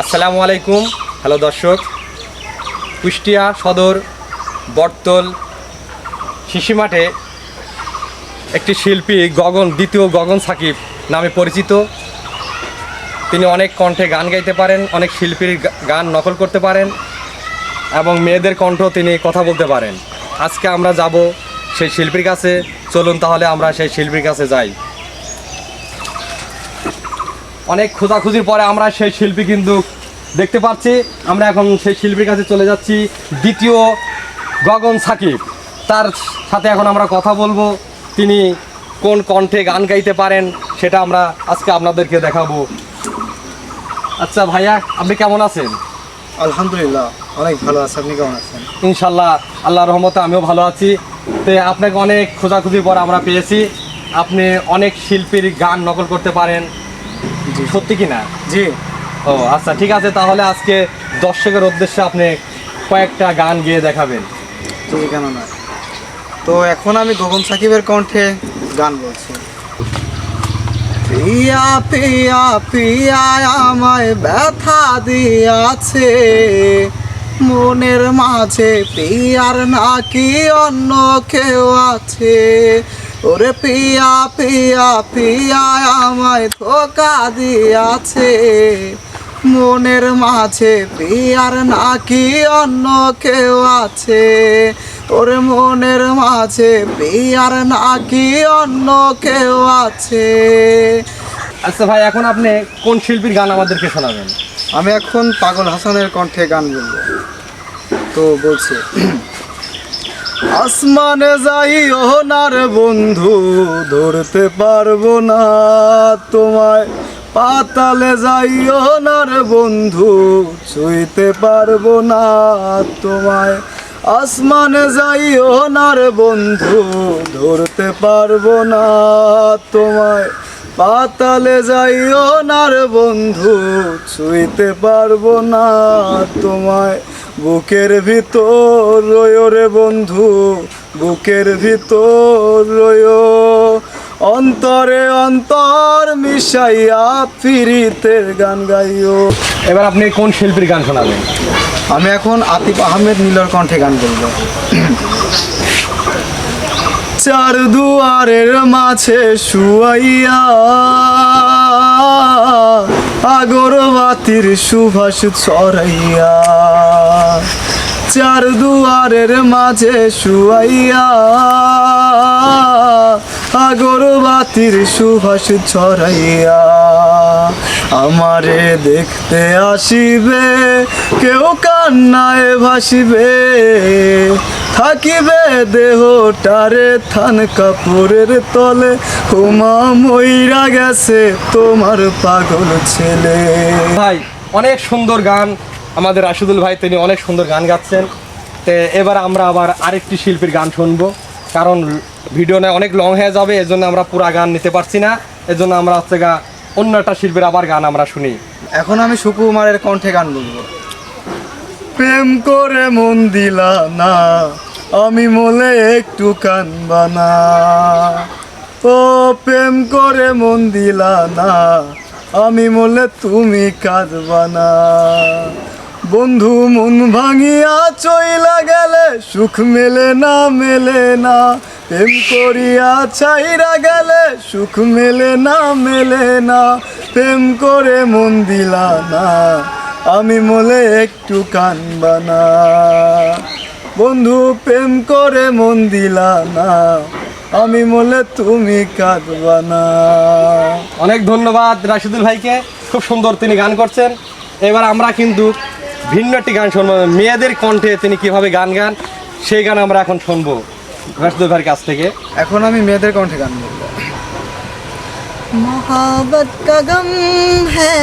আসসালামু আলাইকুম। হ্যালো দর্শক, কুষ্টিয়া সদর বটতল শিশি মাঠে একটি শিল্পী দ্বিতীয় গগন সাকিব নামে পরিচিত। তিনি অনেক কণ্ঠে গান গাইতে পারেন, অনেক শিল্পীর গান নকল করতে পারেন এবং মেয়েদের কণ্ঠ তিনি কথা বলতে পারেন। আজকে আমরা যাব সেই শিল্পীর কাছে। চলুন তাহলে আমরা সেই শিল্পীর কাছে যাই। অনেক খোঁজাখুঁজির পরে আমরা সেই শিল্পী কিন্তু দেখতে পাচ্ছি। আমরা এখন সেই শিল্পীর কাছে চলে যাচ্ছি, দ্বিতীয় গগন সাকিব। তার সাথে এখন আমরা কথা বলবো, তিনি কোন কণ্ঠে গান গাইতে পারেন সেটা আমরা আজকে আপনাদেরকে দেখাবো। আচ্ছা ভাইয়া, আপনি কেমন আছেন? আলহামদুলিল্লাহ, অনেক ভালো আছে। আপনি কেমন আছেন? ইনশাল্লাহ আল্লাহর রহমতে আমিও ভালো আছি। তো আপনাকে অনেক খোঁজাখুঁজির পর আমরা পেয়েছি। আপনি অনেক শিল্পীর গান নকল করতে পারেন, সত্যি কি না? জি। ও আচ্ছা, ঠিক আছে। তাহলে আজকে দর্শকের উদ্দেশ্যে আপনি কয়েকটা গান গেয়ে দেখাবেন। জি, কেন না। তো এখন আমি গগন সাকিবের কণ্ঠে গান বলছি। পিয়া পিয়া পিয়া আমায় ব্যথা দিয়াছে, মনের মাঝে পিয়ার নাকি অন্য কেউ আছে। ওরে পিয়া পিয়া পিয়া আমায় ধোঁকা দিয়াছে, মনের মাঝে পিয়ার নাকি অন্য কেউ আছে। ওরে মনের মাঝে পিয়ার নাকি অন্য কেউ আছে। আচ্ছা ভাই, এখন আপনি কোন শিল্পীর গান আমাদেরকে শোনাবেন? আমি এখন পাগল হাসানের কণ্ঠে গান বলবো। তো বলছি, আসমানে যাইও না রে বন্ধু, ধরতে পারবো না তোমায়। পাতালে যাইও না রে বন্ধু, ছুঁইতে পারবো না তোমায়। আসমানে যাইও না রে বন্ধু, ধরতে পারবো না তোমায়। পাতালে যাইও না রে বন্ধু, ছুঁইতে পারবো না তোমায়। বুকের ভিতর রয়ো রে বন্ধু, বুকের ভিতর রয়ো। অন্তরে অন্তর মিশাইয়া ফিরিতের গান গাইও। এবার আপনি কোন শিল্পীর গান শোনাবেন? আমি এখন আতিফ আহমেদ নীলর কণ্ঠে গান বলবো। চার দুয়ারের মাঝে শুয়াইয়া আগরবাতির সুভাষ ছড়াইয়া। চার দুয়ারের মাঝে শুয়াইয়া আগরবাতির সুভাষ ছড়াইয়া। আমারে দেখতে আসিবে কেউ, কান্নায় ভাসিবে, থাকিবে দেহটারে থান কাপড়ের তলে। হুমা মইরা গেছে তোমার পাগল ছেলে। ভাই, অনেক সুন্দর গান আমাদের রাশিদুল ভাই, তিনি অনেক সুন্দর গান গাচ্ছেন। তো এবার আমরা আবার আরেকটি শিল্পীর গান শুনবো, কারণ ভিডিও না অনেক লং হয়ে যাবে, এজন্য আমরা পুরা গান নিতে পারছি না। এজন্য আমরা হচ্ছে অন্য একটা শিল্পীর আবার গান আমরা শুনি। এখন আমি সুকুমারের কণ্ঠে গান বলবো। প্রেম করে মন দিলা না, আমি মলে একটু কানবা না। ও প্রেম করে মন দিলা না, আমি মলে তুমি কাঁদবা না। বন্ধু মন ভাঙিয়া চইলা গেলে সুখ মেলে না, মেলে না। প্রেম করিয়া ছাইরা গেলে সুখ মেলে না, মেলে না। প্রেম করে মন দিলা না, আমি মলে একটু কানবা না। বন্ধু প্রেম করে মন দিলা না, আমি মলে তুমি কাঁদবা না। অনেক ধন্যবাদ রাশিদুল ভাইকে, খুব সুন্দর তিনি গান করছেন। এবার আমরা কিন্তু ভিন্ন একটি গান শুনবো, মেয়েদের কণ্ঠে তিনি কিভাবে গান গান, সেই গান আমরা এখন শুনবো রাশিদুল ভাইয়ের কাছ থেকে। এখন আমি মেয়েদের কণ্ঠে গান বলবো। मोहब्बत का गम है,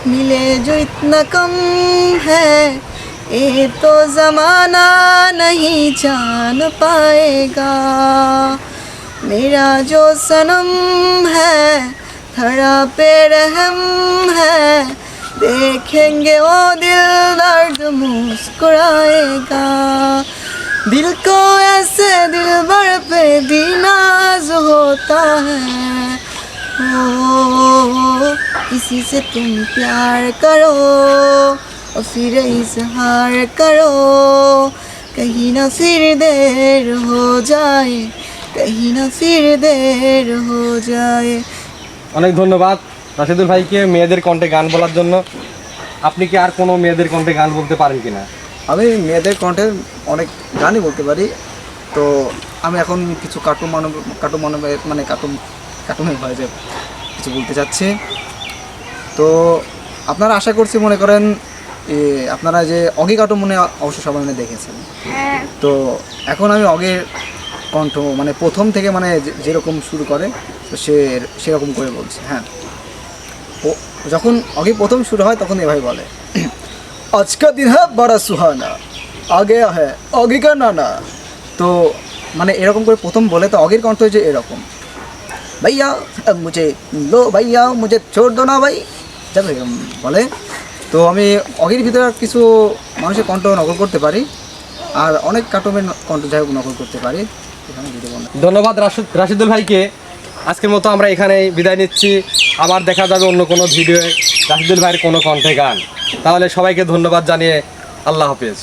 मिले जो इतना कम है, ये तो ज़माना नहीं जान पाएगा। मेरा जो सनम है, धरा पे रहम है, देखेंगे वो दिल दर्द मुस्कुराएगा। दिल को ऐसे दिल भर पे भी नाज होता है, हो किसी से तुम प्यार करो और फिर इजहार करो कहीं ना फिर देर हो जाए कहीं ना फिर देर हो जाए। অনেক ধন্যবাদ রাশিদুল ভাইকে মেয়েদের কণ্ঠে গান বলার জন্য। আপনি কি আর কোনো মেয়েদের কণ্ঠে গান বলতে পারেন কিনা? আমি মেয়েদের কণ্ঠে অনেক গানই বলতে পারি। তো আমি এখন কিছু কার্টুনের ভয়েসে কিছু বলতে চাচ্ছি। তো আপনারা আশা করছি মনে করেন আপনারা যে অগি কার্টুন মনে অবশ্য সবাই মনে দেখেছেন। তো এখন আমি অগের কণ্ঠ মানে প্রথম থেকে মানে যেরকম শুরু করে তো সেরকম করে বলছি। হ্যাঁ, যখন অগি প্রথম শুরু হয় তখন এভাবে বলে, আজকা দিন হ্যাঁ বড়া সুহানা আগে হ্যাঁ অগি কা নানা। তো মানে এরকম করে প্রথম বলে, তো অগির কণ্ঠ যে এরকম, ভাইয়া মুঝে লো ভাইয়া মুঝে ছোড় দো না ভাই, যাবে এরকম বলে। তো আমি অগির ভিতরে কিছু মানুষের কণ্ঠ নকল করতে পারি, আর অনেক কার্টুনের কণ্ঠ যাই হোক নকল করতে পারি। এখানে ভিডিও বানাই। ধন্যবাদ রাশিদুল ভাইকে। আজকের মতো আমরা এখানেই বিদায় নিচ্ছি। আবার দেখা যাবে অন্য কোনো ভিডিওয়ে রাশিদুল ভাইয়ের কোনো কণ্ঠে গান। তাহলে সবাইকে ধন্যবাদ জানিয়ে আল্লাহ হাফেজ।